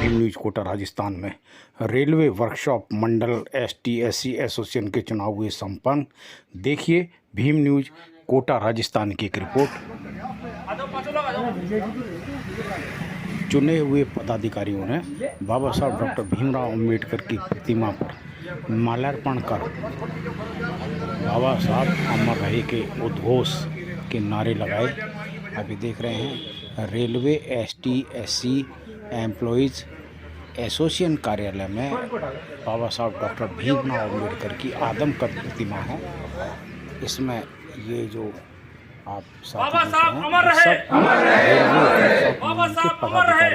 Bhim news Kota Rajasthan में railway workshop मंडल ST/SC association के चुनाव हुए संपन्न। देखिए भीम न्यूज कोटा राजस्थान की एक रिपोर्ट। चुने हुए पदाधिकारियों ने बाबा साहब डॉक्टर भीमराव अंबेडकर की प्रतिमा पर माल्यार्पण कर बाबा साहब अमर रहे के उद्घोष के नारे लगाए। अभी देख रहे हैं रेलवे ST/SC एम्प्लॉयज़ एसोसिएशन कार्यालय में बाबा साहब डॉक्टर भीमराव अंबेडकर की आदमकद प्रतिमा है। इसमें ये जो आप बाबा साहब अमर रहे, बाबा साहब अमर रहे,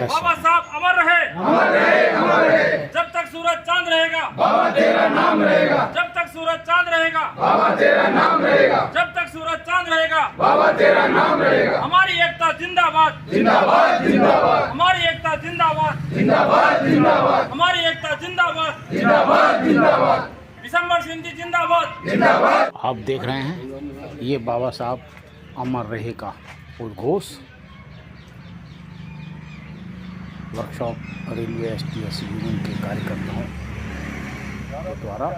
बाबा साहब अमर रहे। जब तक सूरज चांद रहेगा बाबा तेरा नाम रहेगा, जब तक सूरज चांद रहेगा बाबा तेरा नाम रहेगा, जब तक सूरज चांद रहेगा बाबा तेरा नाम रहेगा। हमारी एकता जिंदाबाद जिंदाबाद जिंदाबाद, हमारी एकता जिंदाबाद जिंदाबाद जिंदाबाद, हमारी एकता जिंदाबाद जिंदाबाद जिंदाबाद, दिसंबर सिंह जी जिंदाबाद जिंदाबाद। आप देख रहे हैं ये बाबा साहब अमर रहे का उद्घोष वर्कशॉप रेलवे ST/SC यूनियन के कार्यकर्ताओं के द्वारा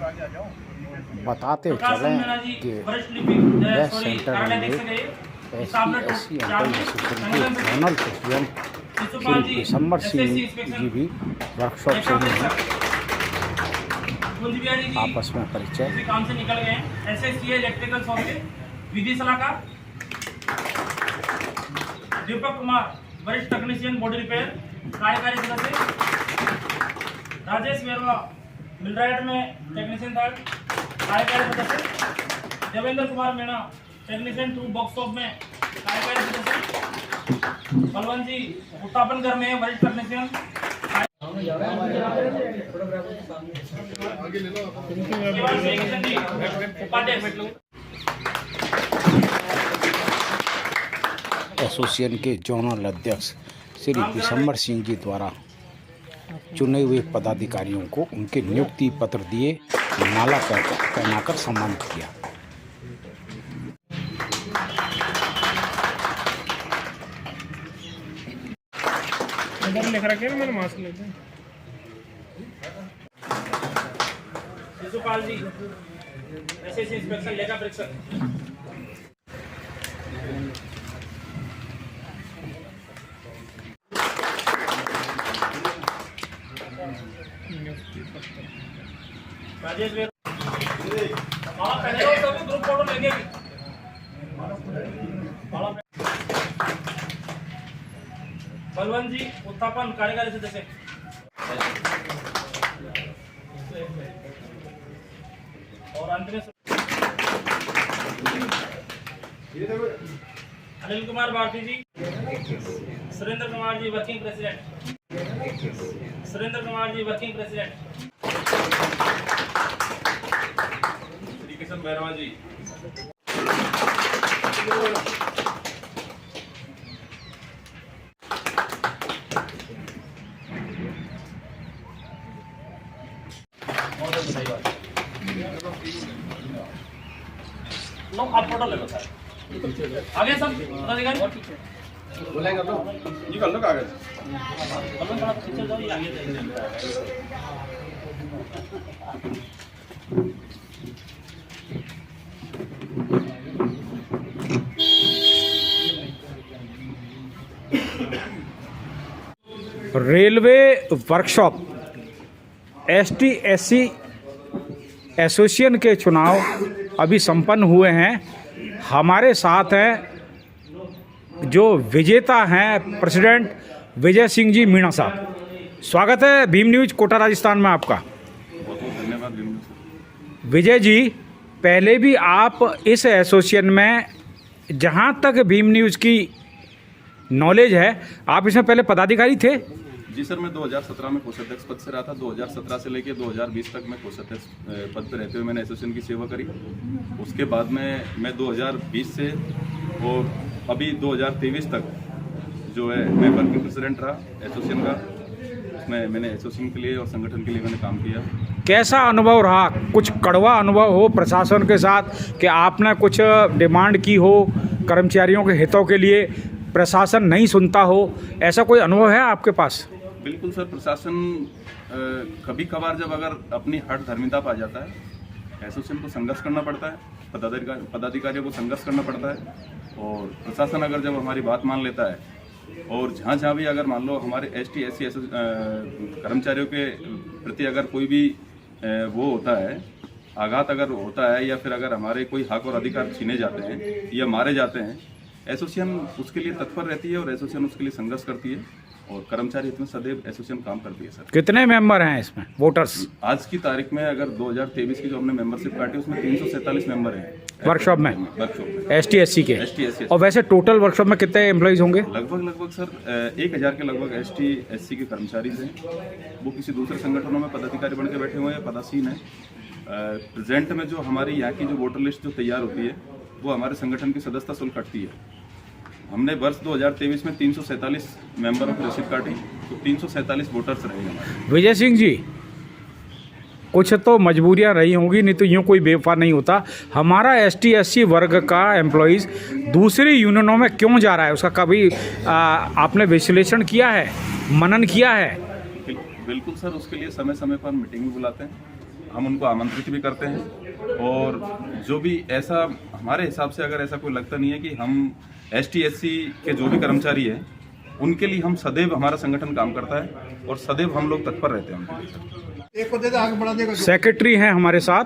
बताते चले कि west centre railway ST/SC association के जनरल प्रेसिडेंट श्री दिसंबर सिंह जी भी वर्कशॉप से ही हैं। आपस में परिचय। काम से निकल गए हैं। SSCA इलेक्ट्रिकल शॉप के विधि सलाहकार दीपक कुमार, वरिष्ठ टेक्नीशियन बॉडी रिपेयर कार्यकारी सदस्य राजेश वेरवा, मिलराइट में टेक्नीशियन थर्ड कार्यकारी सदस्य Devendra Kumar Meena, technician 2 box shop में कार्यकारी सदस्य बलवंत जी उत्तापनगर में वरिष्ठ टेक्नीशियन। एसोसिएशन के जोनल अध्यक्ष श्री दिसंबर सिंह जी द्वारा चुने हुए पदाधिकारियों को उनके नियुक्ति पत्र दिए, माला पहनाकर सम्मानित किया। लिख रखे हैं, मैंने मास्क लेते हैं। शिशुपाल जी SSC इंस्पेक्शन लेखा परीक्षक। राजेश वेर पहले सभी ग्रुप फोटो लेंगे। बलवंत जी उत्थापन कार्यकारी सदस्य। और अंत में अनिल कुमार भारती जी, Surendra Kumar ji working president, Surendra Kumar ji working president, Shri Kishan Bhairahawa जी, लो आप फोटो ले लो सर। आगे सब पदाधिकारी बोलेगा तो निकाल लो कागज। थोड़ा पीछे जाओ, ये आगे जाइए। रेलवे वर्कशॉप ST/SC एसोसिएशन के चुनाव अभी संपन्न हुए हैं। हमारे साथ हैं जो विजेता हैं प्रेसिडेंट विजय सिंह जी मीणा साहब। स्वागत है भीम न्यूज कोटा राजस्थान में आपका। बहुत बहुत धन्यवाद। विजय जी, पहले भी आप इस एसोसिएशन में, जहां तक भीम न्यूज की नॉलेज है, आप इसमें पहले पदाधिकारी थे? जी सर, मैं 2017 में कोषाध्यक्ष पद से रहा था। 2017 से लेकर 2020 तक मैं कोषाध्यक्ष पद पर रहते हुए मैंने एसोसिएशन की सेवा करी। उसके बाद में मैं 2020 से और अभी 2023 तक जो है मैं वर्किंग प्रेसिडेंट रहा एसोसिएशन का। उसमें मैंने एसोसिएशन के लिए और संगठन के लिए मैंने काम किया। कैसा अनुभव रहा? कुछ कड़वा अनुभव हो प्रशासन के साथ कि आपने कुछ डिमांड की हो कर्मचारियों के हितों के लिए, प्रशासन नहीं सुनता हो, ऐसा कोई अनुभव है आपके पास? बिल्कुल सर, प्रशासन कभी कभार जब अगर अपनी हट धर्मिता पा जाता है, एसोसिएशन को संघर्ष करना पड़ता है, पदाधिकारियों को संघर्ष करना पड़ता है, और प्रशासन अगर जब हमारी बात मान लेता है, और जहाँ जहाँ भी अगर मान लो हमारे ST SC कर्मचारियों के प्रति अगर कोई भी वो होता है, आघात अगर होता है, या फिर अगर हमारे कोई हक और अधिकार छीने जाते हैं या मारे जाते हैं, एसोसिएशन उसके लिए तत्पर रहती है और एसोसिएशन उसके लिए संघर्ष करती है, और कर्मचारी इतने सदैव एसोसिएशन काम करती है सर। कितने मेंबर हैं इसमें, वोटर्स? आज की तारीख में अगर 2023 की जो हमने मेंबरशिप काटी, उसमें 347 मेंबर हैं वर्कशॉप में, ST SC के। ST SC और वैसे टोटल वर्कशॉप में कितने एम्प्लॉइज होंगे? लगभग सर 1000 के लगभग ST SC के कर्मचारी हैं। वो किसी दूसरे संगठनों में पदाधिकारी बन के बैठे हुए हैं, पदासीन है। प्रेजेंट में जो हमारी यहाँ की जो वोटर लिस्ट जो तैयार होती है, वो हमारे संगठन की सदस्यता शुल्क कटती है। हमने वर्ष 2023 में 347 मेंबरों की रसीद काटी, तो 347 वोटर्स रहे हमारे। विजय सिंह जी, कुछ तो मजबूरियां रही होंगी, नहीं तो यूँ कोई बेवफा नहीं होता। हमारा ST SC वर्ग का एम्प्लॉइज़ दूसरी यूनियनों में क्यों जा रहा है, उसका कभी आपने विश्लेषण किया है, मनन किया है? बिल्कुल सर, उसके लिए समय समय पर मीटिंग भी बुलाते हैं, हम उनको आमंत्रित भी करते हैं, और जो भी ऐसा हमारे हिसाब से अगर ऐसा कोई लगता नहीं है कि हम ST SC के जो भी कर्मचारी हैं उनके लिए हम सदैव, हमारा संगठन काम करता है और सदैव हम लोग तत्पर रहते हैं। सेक्रेटरी हैं हमारे साथ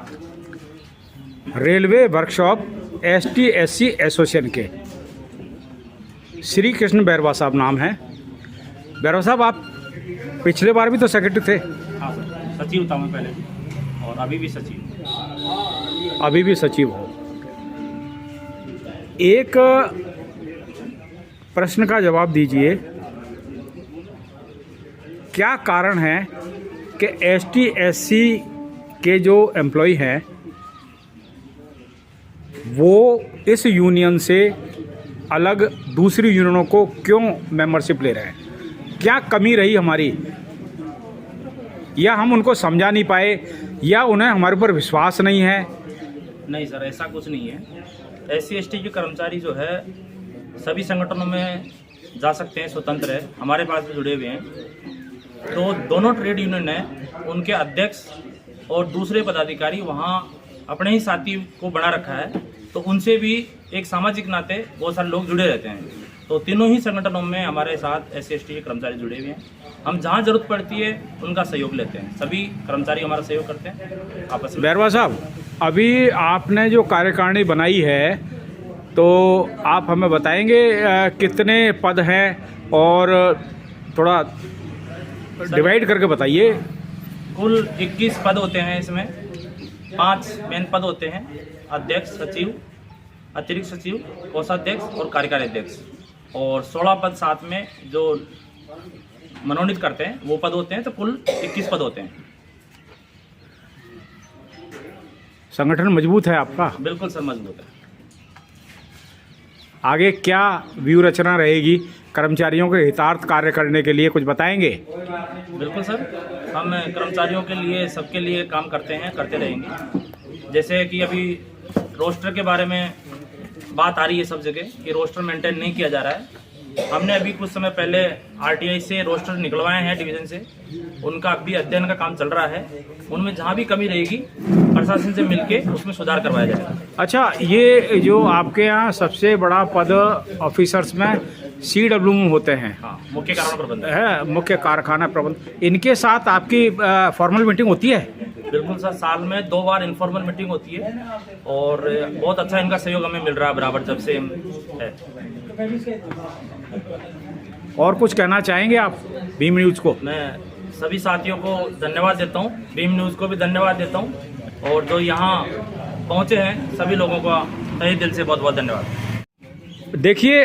railway workshop ST SC association के, श्री कृष्ण बैरवा साहब नाम है। बैरवा साहब, आप पिछले बार भी तो सेक्रेटरी थे? हाँ सर, सचिव था मैं पहले भी, और अभी भी सचिव। अभी भी सचिव हो। एक प्रश्न का जवाब दीजिए, क्या कारण है कि ST SC के जो एम्प्लॉय हैं वो इस यूनियन से अलग दूसरी यूनियनों को क्यों मेंबरशिप ले रहे हैं? क्या कमी रही हमारी, या हम उनको समझा नहीं पाए, या उन्हें हमारे ऊपर विश्वास नहीं है? नहीं सर, ऐसा कुछ नहीं है। SC ST के कर्मचारी जो है सभी संगठनों में जा सकते हैं, स्वतंत्र है, हमारे पास भी जुड़े हुए हैं। तो दोनों ट्रेड यूनियन है, उनके अध्यक्ष और दूसरे पदाधिकारी वहाँ अपने ही साथी को बना रखा है, तो उनसे भी एक सामाजिक नाते बहुत सारे लोग जुड़े रहते हैं। तो तीनों ही संगठनों में हमारे साथ SC ST के कर्मचारी जुड़े हुए हैं। हम जहाँ जरूरत पड़ती है उनका सहयोग लेते हैं, सभी कर्मचारी हमारा सहयोग करते हैं आपस में। बैरवा साहब, अभी आपने जो कार्यकारिणी बनाई है, तो आप हमें बताएंगे कितने पद हैं, और थोड़ा डिवाइड करके बताइए। कुल 21 पद होते हैं इसमें। 5 मेन पद होते हैं, अध्यक्ष, सचिव, अतिरिक्त सचिव, कोषाध्यक्ष और कार्यकारी अध्यक्ष, और 16 पद साथ में जो मनोनीत करते हैं वो पद होते हैं। तो कुल 21 पद होते हैं। संगठन मजबूत है आपका? बिल्कुल सर, मजबूत है। आगे क्या व्यू रचना रहेगी कर्मचारियों के हितार्थ कार्य करने के लिए, कुछ बताएंगे? बिल्कुल सर, हम कर्मचारियों के लिए, सबके लिए काम करते हैं, करते रहेंगे। जैसे कि अभी रोस्टर के बारे में बात आ रही है सब जगह कि रोस्टर मेंटेन नहीं किया जा रहा है। हमने अभी कुछ समय पहले RTI से रोस्टर निकलवाए हैं डिवीज़न से, उनका अभी अध्ययन का काम चल रहा है। उनमें जहाँ भी कमी रहेगी प्रशासन से मिलके उसमें सुधार करवाया जाएगा। अच्छा, ये जो आपके यहाँ सबसे बड़ा पद ऑफिसर्स में CW होते हैं, हाँ, मुख्य कारखाना प्रबंधक है, मुख्य कारखाना प्रबंधक, इनके साथ आपकी फॉर्मल मीटिंग होती है? बिल्कुल सर, साल में 2 बार इनफॉर्मल मीटिंग होती है, और बहुत अच्छा इनका सहयोग हमें मिल रहा है बराबर जब से है। और कुछ कहना चाहेंगे आप भीम न्यूज़ को? मैं सभी साथियों को धन्यवाद देता हूँ, भीम न्यूज़ को भी धन्यवाद देता हूँ, और जो यहाँ पहुँचे हैं सभी लोगों का तहे दिल से बहुत बहुत धन्यवाद। देखिए,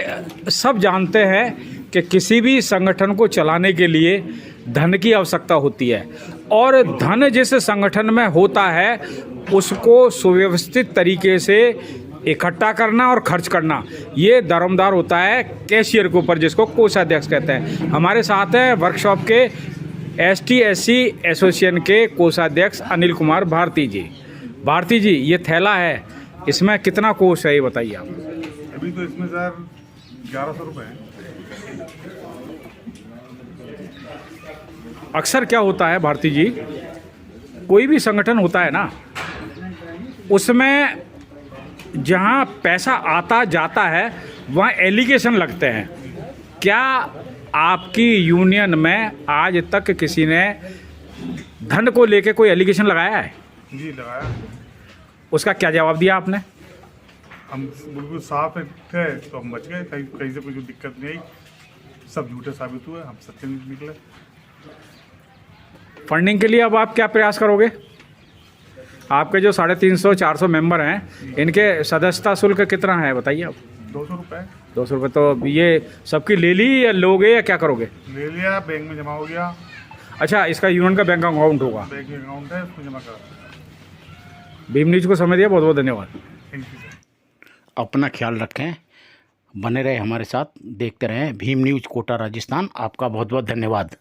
सब जानते हैं कि किसी भी संगठन को चलाने के लिए धन की आवश्यकता होती है, और धन जिस संगठन में होता है उसको सुव्यवस्थित तरीके से इकट्ठा करना और खर्च करना, ये दारोमदार होता है कैशियर के ऊपर, जिसको कोषाध्यक्ष कहते हैं। हमारे साथ हैं वर्कशॉप के ST SC एसोसिएशन के कोषाध्यक्ष अनिल कुमार भारती जी। भारती जी, ये थैला है, इसमें कितना कोष है ये बताइए आप? अभी तो इसमें सर 1100 रुपये है। अक्सर क्या होता है भारती जी, कोई भी संगठन होता है ना, उसमें जहाँ पैसा आता जाता है वहाँ एलिगेशन लगते हैं। क्या आपकी यूनियन में आज तक किसी ने धन को लेके कोई एलिगेशन लगाया है? जी लगाया। उसका क्या जवाब दिया आपने? हम बिल्कुल साफ थे तो हम बच गए, कहीं कहीं से कोई दिक्कत नहीं आई, सब झूठे साबित हुए, हम सत्य निकले। फंडिंग के लिए अब आप क्या प्रयास करोगे? आपके जो 350-400 मेंबर हैं, इनके सदस्यता शुल्क कितना है बताइए आप? 200 रुपये 200 रुपये। तो ये सबकी ले ली या लोगे या क्या करोगे? ले लिया, बैंक में जमा हो गया। अच्छा, इसका यूनियन का बैंक अकाउंट होगा? बैंक अकाउंट है, उसमें जमा करा। भीम न्यूज को समय दिया, बहुत बहुत धन्यवाद। Thank you sir. अपना ख्याल रखें, बने रहे हमारे साथ, देखते रहें भीम न्यूज़ कोटा राजस्थान। आपका बहुत बहुत धन्यवाद।